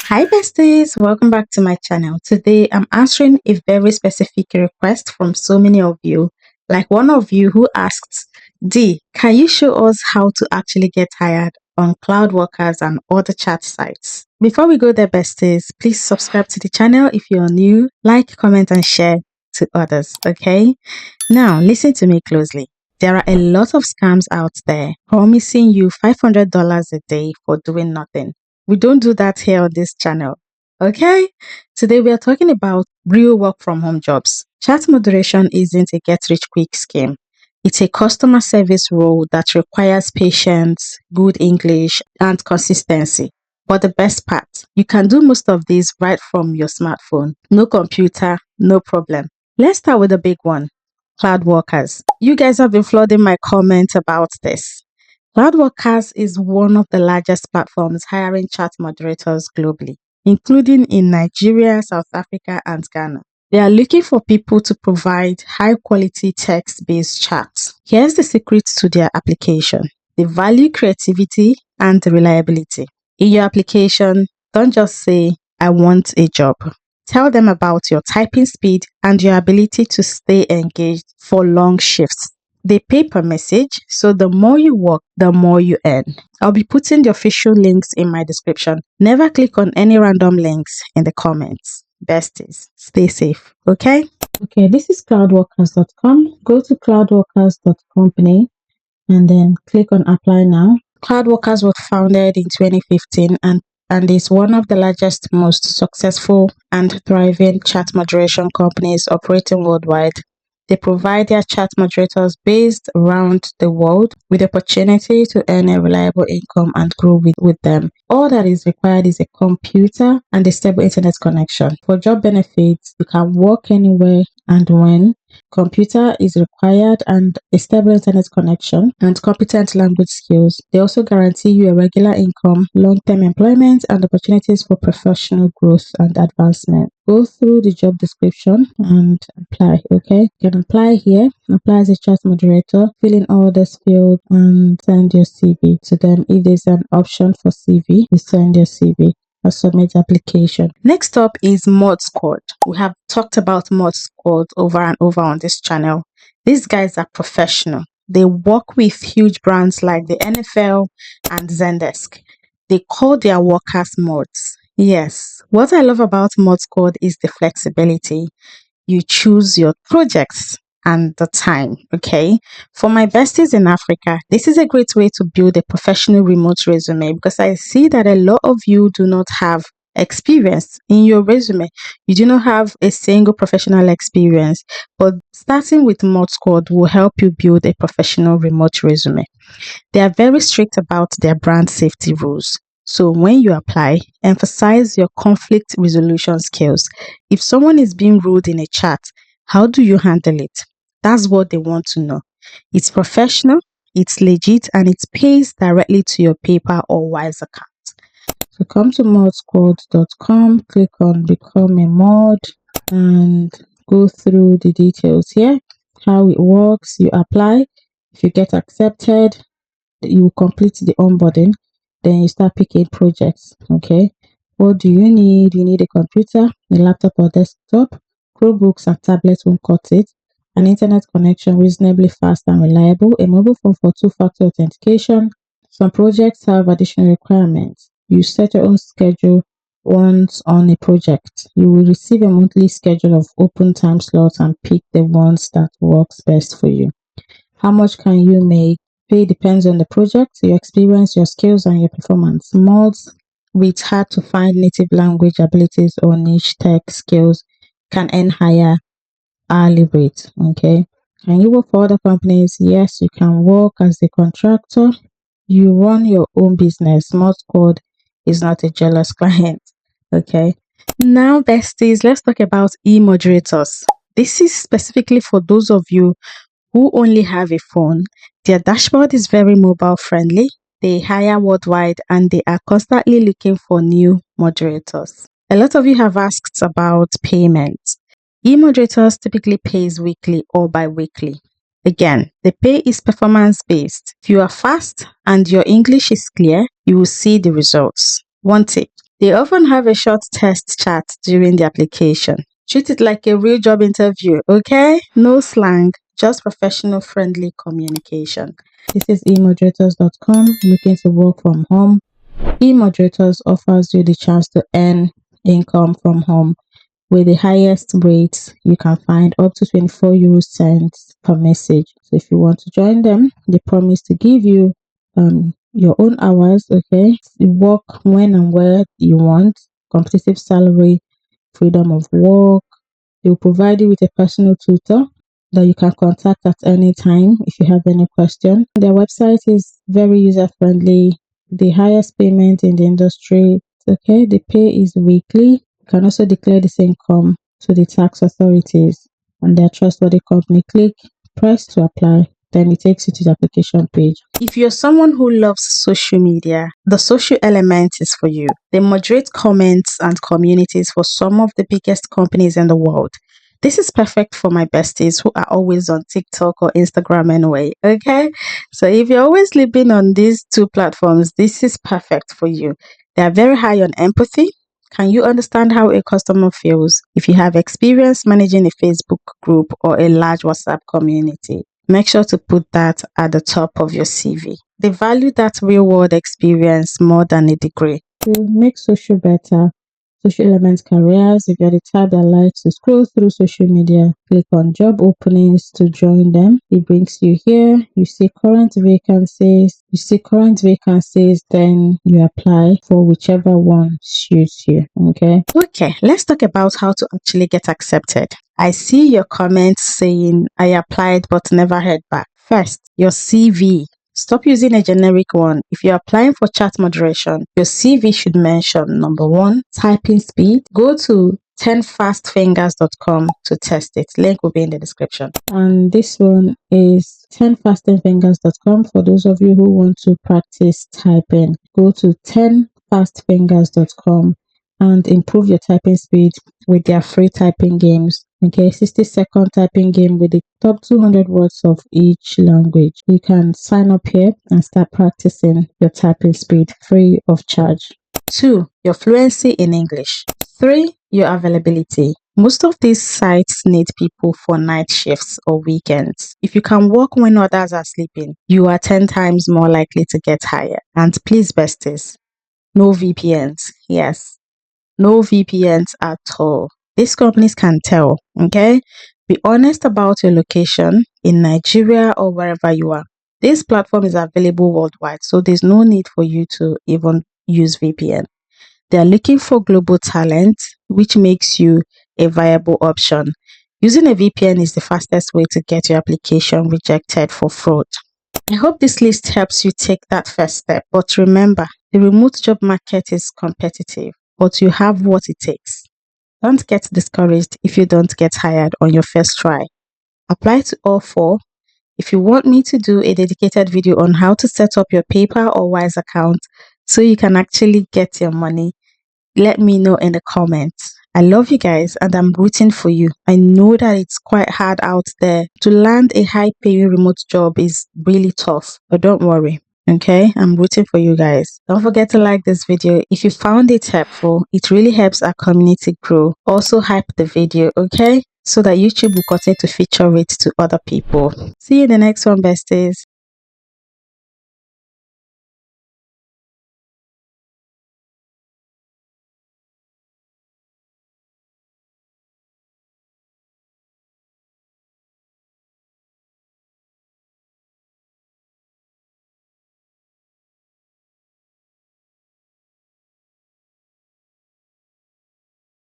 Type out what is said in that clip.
Hi besties, welcome back to my channel. Today I'm answering a very specific request from so many of you, like one of you who asked, Dee, can you show us how to actually get hired on Cloudworkers and other chat sites? Before we go there besties, please subscribe to the channel if you're new, like, comment and share to others, okay? Now listen to me closely. There are a lot of scams out there promising you $500 a day for doing nothing. We don't do that here on this channel. Okay? Today we are talking about real work from home jobs. Chat moderation isn't a get rich quick scheme. It's a customer service role that requires patience, good English, and consistency. But the best part, you can do most of these right from your smartphone. No computer, no problem. Let's start with the big one. Cloudworkers. You guys have been flooding my comments about this. Cloudworkers is one of the largest platforms hiring chat moderators globally, including in Nigeria, South Africa, and Ghana. They are looking for people to provide high-quality text-based chats. Here's the secret to their application. They value creativity and reliability. In your application, don't just say, I want a job. Tell them about your typing speed and your ability to stay engaged for long shifts. They pay per message, so the more you work, the more you earn. I'll be putting the official links in my description. Never click on any random links in the comments. Besties, stay safe, okay? Okay, this is cloudworkers.com. Go to cloudworkers.company and then click on apply now. Cloudworkers was founded in 2015 and is one of the largest, most successful and thriving chat moderation companies operating worldwide. They provide their chat moderators based around the world with the opportunity to earn a reliable income and grow with them. All that is required is a computer and a stable internet connection. For job benefits, you can work anywhere and when. Computer is required and a stable internet connection and competent language skills. They also guarantee you a regular income, long-term employment, and opportunities for professional growth and advancement. Go through the job description and apply, okay? You can apply here, apply as a chat moderator, fill in all this field and send your CV to them. If there's an option for CV, you send your CV. Submit application. Next up is ModSquad. We have talked about ModSquad over and over on this channel. These guys are professional. They work with huge brands like the NFL and Zendesk. They call their workers mods. Yes, what I love about ModSquad is the flexibility. You choose your projects and the time, okay? For my besties in Africa, this is a great way to build a professional remote resume because I see that a lot of you do not have experience in your resume. You do not have a single professional experience, but starting with ModSquad will help you build a professional remote resume. They are very strict about their brand safety rules. So when you apply, emphasize your conflict resolution skills. If someone is being rude in a chat, how do you handle it? That's what they want to know. It's professional, it's legit, and it pays directly to your PayPal or Wise account. So come to modsquad.com, click on become a mod and go through the details here. How it works, you apply. If you get accepted, you complete the onboarding, then you start picking projects. Okay, what do you need? You need a computer, a laptop or desktop. Chromebooks and tablets won't cut it. An internet connection reasonably fast and reliable, a mobile phone for two-factor authentication. Some projects have additional requirements. You set your own schedule once on a project. You will receive a monthly schedule of open time slots and pick the ones that works best for you. How much can you make? Pay depends on the project, your experience, your skills, and your performance. Mods with hard to find native language abilities or niche tech skills can earn higher hourly rate. Okay. Can you work for other companies? Yes, you can work as a contractor. You run your own business. ModSquad is not a jealous client. Okay. Now, besties, let's talk about E-moderators. This is specifically for those of you who only have a phone. Their dashboard is very mobile friendly. They hire worldwide and they are constantly looking for new moderators. A lot of you have asked about payment. E-moderators typically pays weekly or bi-weekly. Again, the pay is performance based. If you are fast and your English is clear, you will see the results. One tip, They often have a short test chat during the application. Treat it like a real job interview, okay? No slang, just professional friendly communication. This is E-moderators.com, looking to work from home. E-moderators offers you the chance to earn income from home with the highest rates. You can find up to 24 euro cents per message. So if you want to join them, they promise to give you your own hours, okay? You work when and where you want, competitive salary, freedom of work. They will provide you with a personal tutor that you can contact at any time if you have any question. Their website is very user friendly, the highest payment in the industry. Okay, the pay is weekly. You can also declare this income to the tax authorities, and they're trustworthy company. Click press to apply, then it takes you to the application page. If you're someone who loves social media, the social element is for you. They moderate comments and communities for some of the biggest companies in the world. This is perfect for my besties who are always on TikTok or Instagram anyway, okay? So if you're always living on these two platforms, this is perfect for you. They are very high on empathy. Can you understand how a customer feels? If you have experience managing a Facebook group or a large WhatsApp community, make sure to put that at the top of your CV. They value that real world experience more than a degree. To make social better, social elements careers. If you're the type that likes to scroll through social media, click on job openings to join them. It brings you here. You see current vacancies. Then you apply for whichever one suits you. Okay, let's talk about how to actually get accepted. I see your comments saying I applied but never heard back. First, your CV. Stop using a generic one. If you're applying for chat moderation, your CV should mention number 1, typing speed. Go to 10fastfingers.com to test it. Link will be in the description. And this one is 10fastfingers.com for those of you who want to practice typing. Go to 10fastfingers.com and improve your typing speed with their free typing games. Okay, 60-second typing game with the top 200 words of each language. You can sign up here and start practicing your typing speed free of charge. 2, your fluency in English. 3, your availability. Most of these sites need people for night shifts or weekends. If you can work when others are sleeping, you are 10 times more likely to get hired. And please, besties, no VPNs. Yes, no VPNs at all. These companies can tell, okay? Be honest about your location in Nigeria or wherever you are. This platform is available worldwide, so there's no need for you to even use VPN. They are looking for global talent, which makes you a viable option. Using a VPN is the fastest way to get your application rejected for fraud. I hope this list helps you take that first step, but remember, the remote job market is competitive, but you have what it takes. Don't get discouraged if you don't get hired on your first try. Apply to all 4. If you want me to do a dedicated video on how to set up your PayPal or Wise account so you can actually get your money, let me know in the comments. I love you guys and I'm rooting for you. I know that it's quite hard out there. To land a high-paying remote job is really tough, but don't worry. Okay, I'm rooting for you guys. Don't forget to like this video if you found it helpful. It really helps our community grow. Also hype the video, okay, so that YouTube will continue to feature it to other people. See you in the next one, besties.